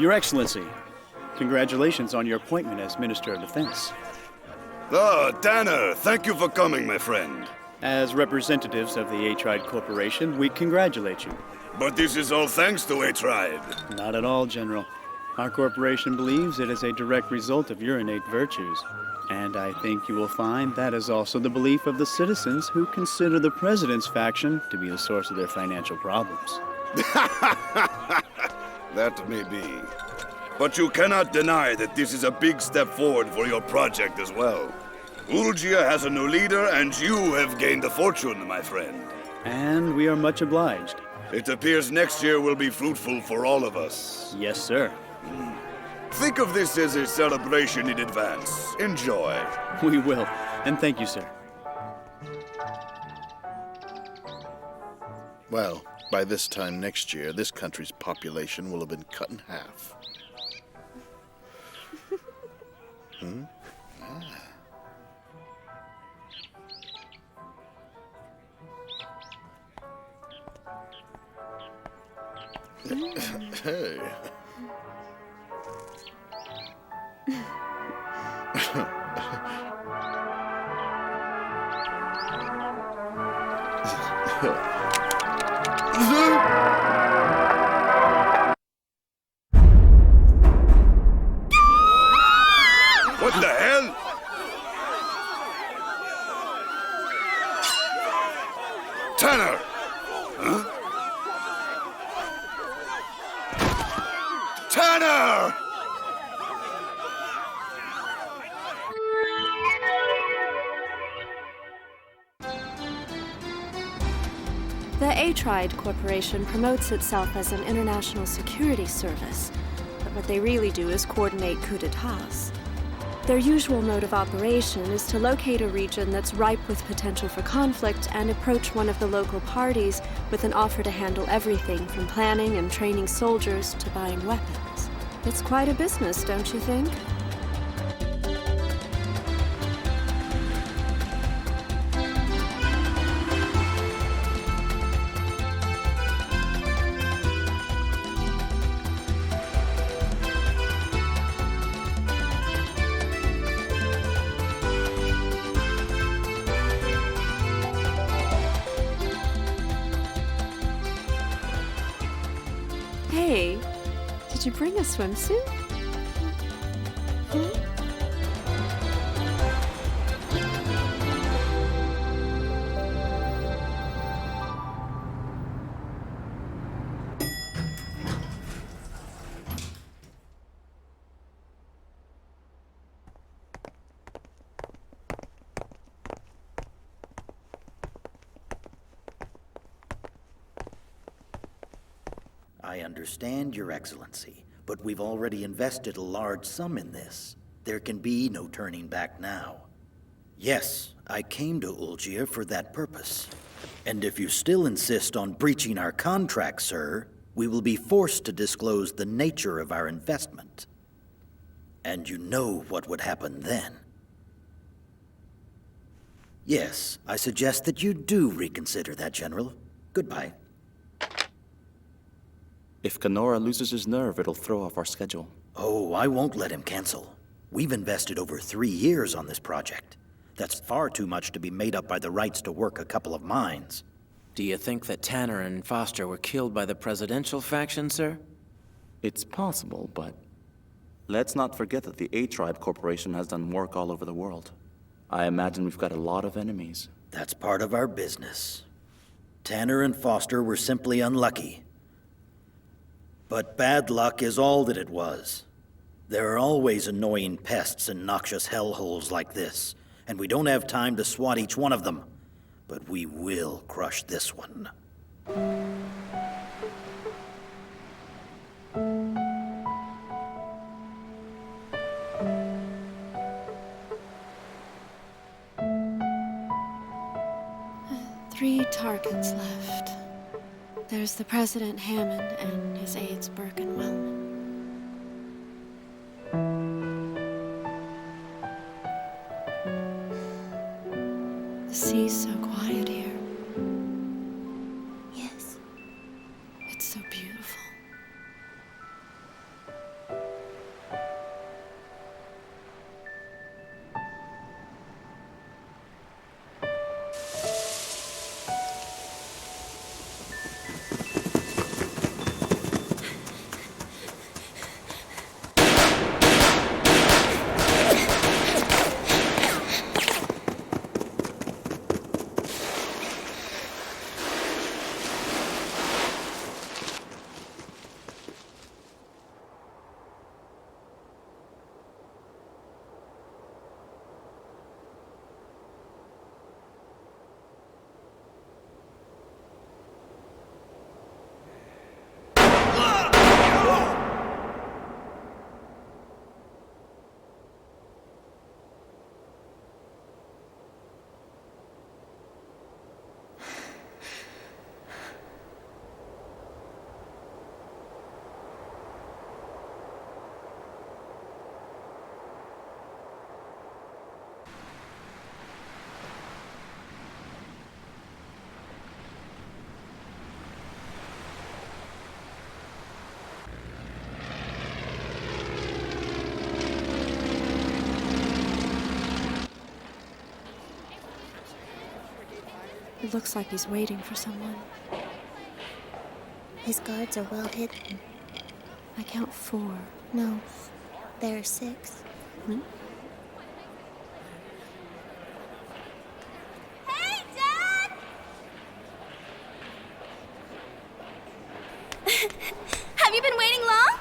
Your Excellency, congratulations on your appointment as Minister of Defense. Ah, Tanner, thank you for coming, my friend. As representatives of the Atride Corporation, we congratulate you. But this is all thanks to Atride. Not at all, General. Our corporation believes it is a direct result of your innate virtues. And I think you will find that is also the belief of the citizens who consider the President's faction to be the source of their financial problems. That may be. But you cannot deny that this is a big step forward for your project as well. Ulgia has a new leader, and you have gained a fortune, my friend. And we are much obliged. It appears next year will be fruitful for all of us. Yes, sir. Think of this as a celebration in advance. Enjoy. We will. And thank you, sir. Well, by this time next year, this country's population will have been cut in half. Hey. What the hell? Tanner! Huh? Tanner! The Atride Corporation promotes itself as an international security service, but what they really do is coordinate coups d'etats. Their usual mode of operation is to locate a region that's ripe with potential for conflict and approach one of the local parties with an offer to handle everything from planning and training soldiers to buying weapons. It's quite a business, don't you think? Hey, did you bring a swimsuit? I understand, Your Excellency, but we've already invested a large sum in this. There can be no turning back now. Yes, I came to Ulgia for that purpose. And if you still insist on breaching our contract, sir, we will be forced to disclose the nature of our investment. And you know what would happen then. Yes, I suggest that you do reconsider that, General. Goodbye. If Noir loses his nerve, it'll throw off our schedule. Oh, I won't let him cancel. We've invested over 3 years on this project. That's far too much to be made up by the rights to work a couple of mines. Do you think that Tanner and Foster were killed by the presidential faction, sir? It's possible, but let's not forget that the Atride Corporation has done work all over the world. I imagine we've got a lot of enemies. That's part of our business. Tanner and Foster were simply unlucky. But bad luck is all that it was. There are always annoying pests and noxious hellholes like this, and we don't have time to swat each one of them. But we will crush this one. Three targets left. There's the President Hammond and his aides Burke and Wellman. The sea's so quiet here. Yes. It's so beautiful. It looks like he's waiting for someone. His guards are well hidden. I count 4. No, there are 6. Hmm? Hey, Dad! Have you been waiting long?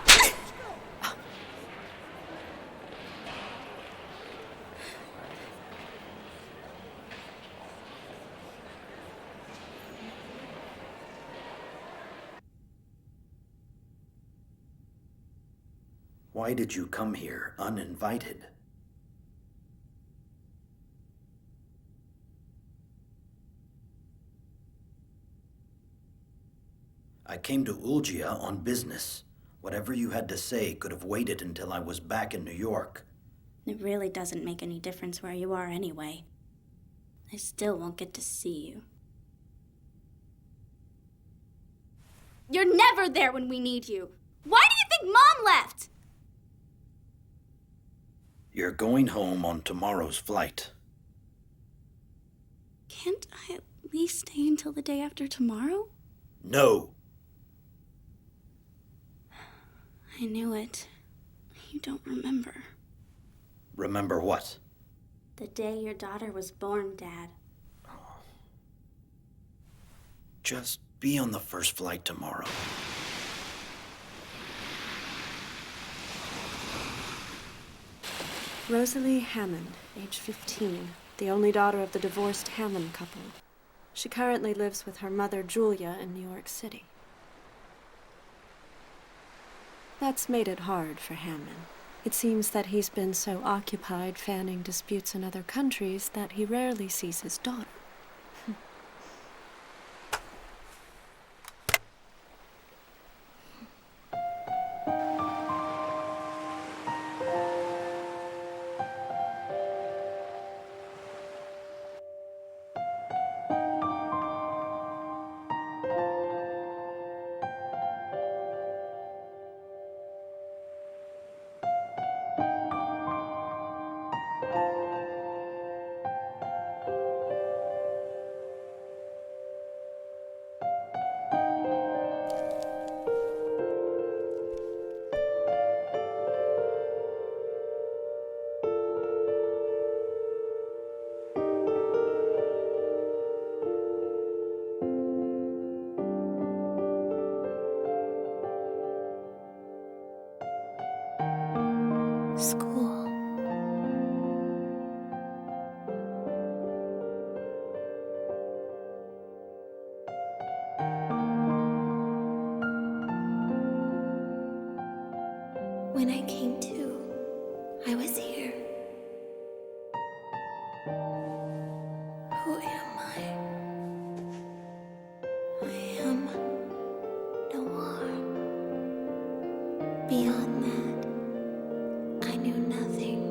Why did you come here uninvited? I came to Ulgia on business. Whatever you had to say could have waited until I was back in New York. It really doesn't make any difference where you are anyway. I still won't get to see you. You're never there when we need you. Why do you think Mom left? You're going home on tomorrow's flight. Can't I at least stay until the day after tomorrow? No. I knew it. You don't remember. Remember what? The day your daughter was born, Dad. Just be on the first flight tomorrow. Rosalie Hammond, age 15, the only daughter of the divorced Hammond couple. She currently lives with her mother, Julia, in New York City. That's made it hard for Hammond. It seems that he's been so occupied fanning disputes in other countries that he rarely sees his daughter. School. When I came to, I was here. Who am I? I am Noir. Beyond that, I knew nothing.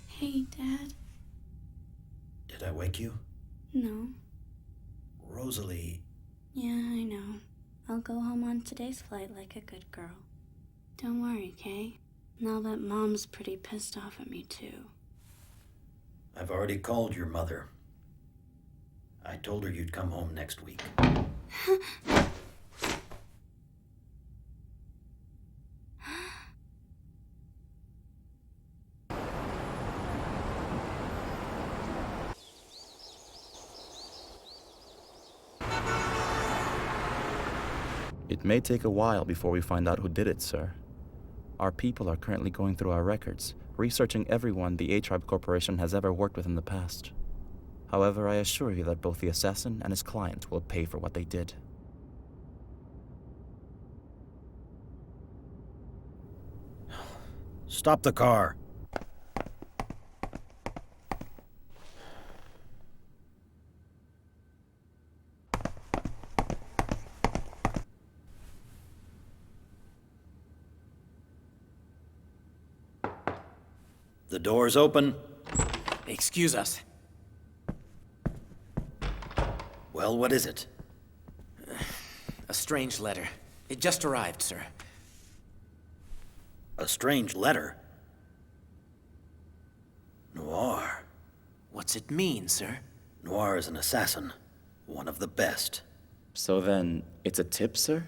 Hey, Dad. Did I wake you? No. Rosalie, Yeah, I know. I'll go home on today's flight like a good girl. Don't worry, Kay. Now that Mom's pretty pissed off at me, too. I've already called your mother. I told her you'd come home next week. It may take a while before we find out who did it, sir. Our people are currently going through our records, researching everyone the Atride Corporation has ever worked with in the past. However, I assure you that both the assassin and his client will pay for what they did. Stop the car. The door's open. Excuse us. Well, what is it? A strange letter. It just arrived, sir. A strange letter? Noir. What's it mean, sir? Noir is an assassin. One of the best. So then, it's a tip, sir?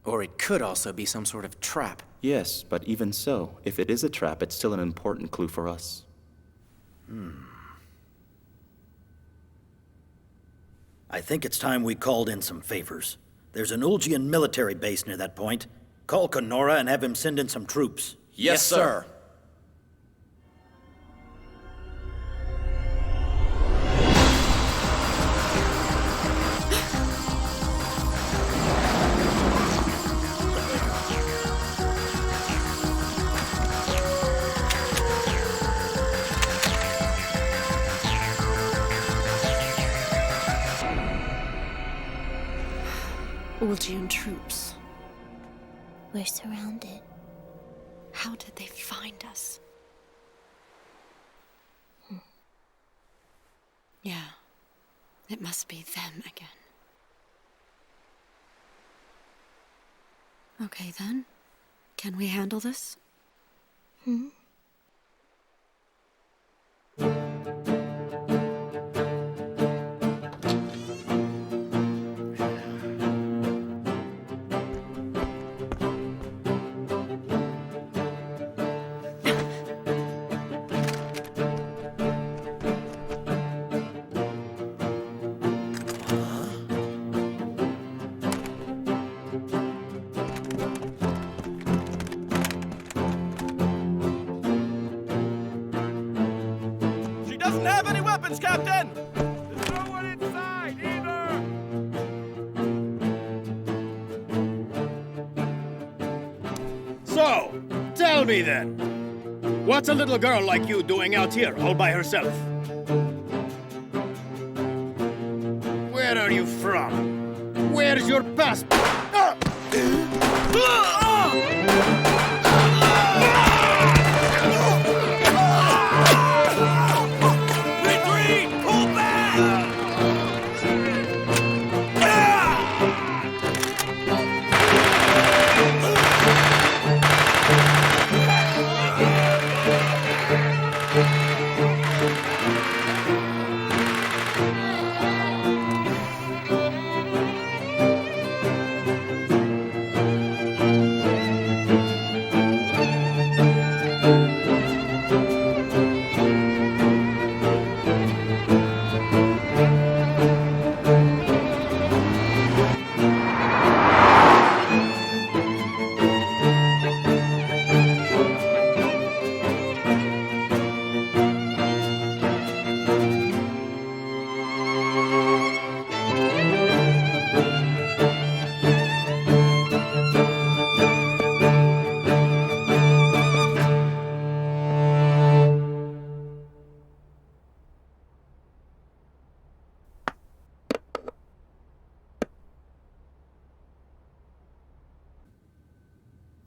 Or it could also be some sort of trap. Yes, but even so, if it is a trap, it's still an important clue for us. I think it's time we called in some favors. There's an Ulgian military base near that point. Call Kenora and have him send in some troops. Yes, sir. Ulgian troops. We're surrounded. How did they find us? Yeah, it must be them again. Okay then, can we handle this? She doesn't have any weapons, Captain! There's no one inside, either! So, tell me then, what's a little girl like you doing out here all by herself? Where are you from? Where's your passport? Retreat! Pull back!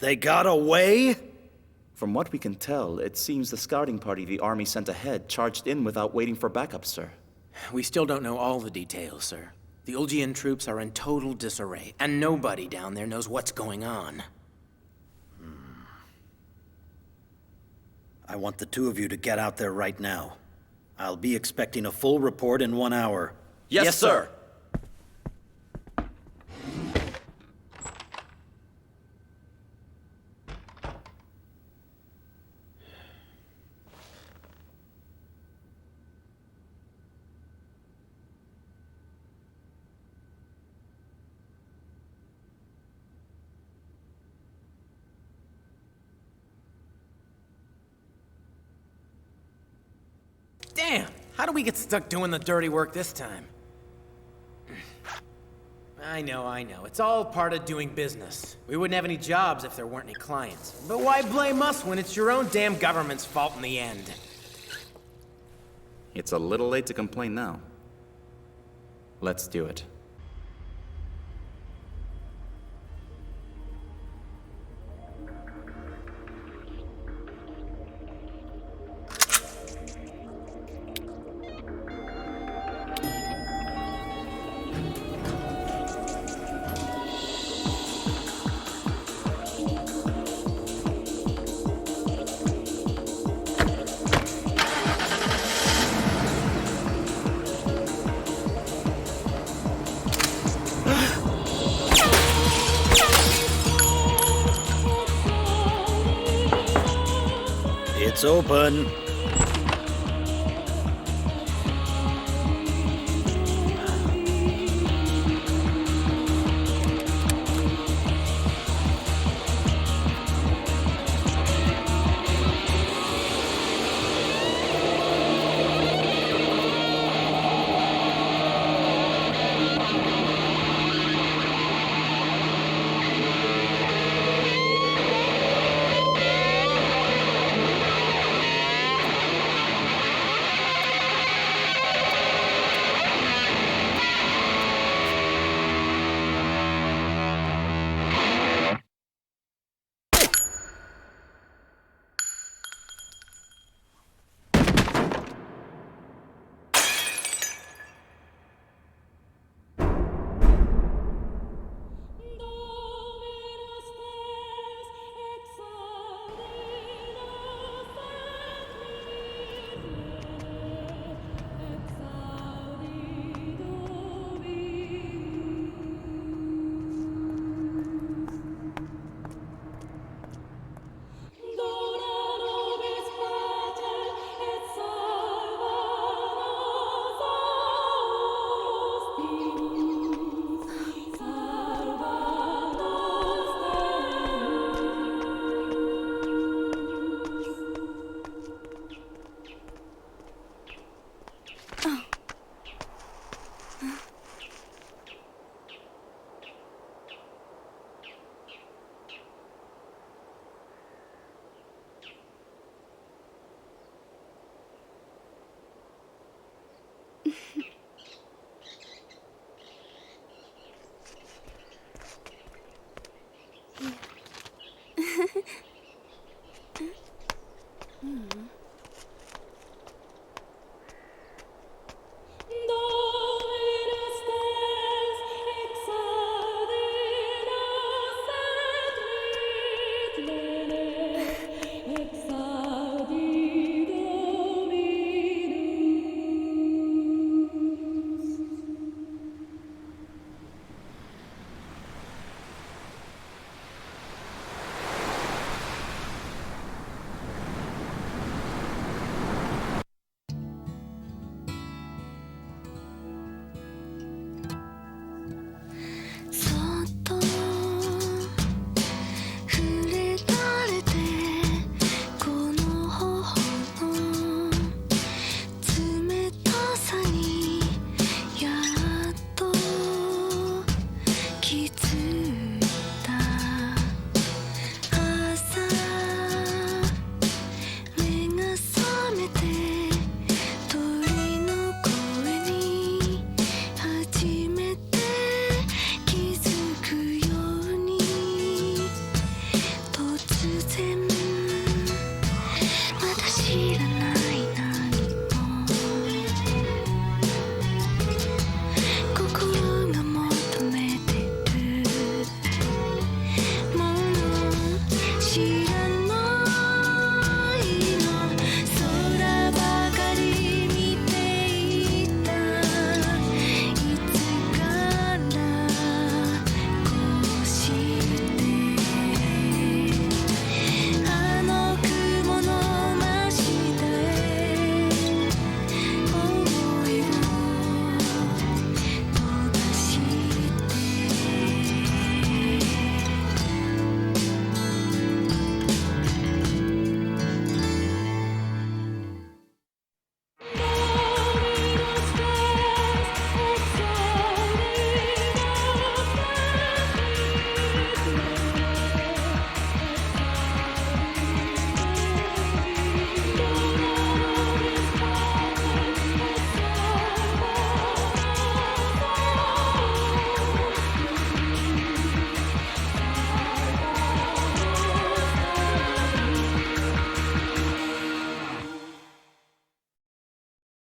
They got away? From what we can tell, it seems the scouting party the army sent ahead charged in without waiting for backup, sir. We still don't know all the details, sir. The Ulgian troops are in total disarray, and nobody down there knows what's going on. I want the two of you to get out there right now. I'll be expecting a full report in 1 hour. Yes, sir. How do we get stuck doing the dirty work this time? I know. It's all part of doing business. We wouldn't have any jobs if there weren't any clients. But why blame us when it's your own damn government's fault in the end? It's a little late to complain now. Let's do it. It's open.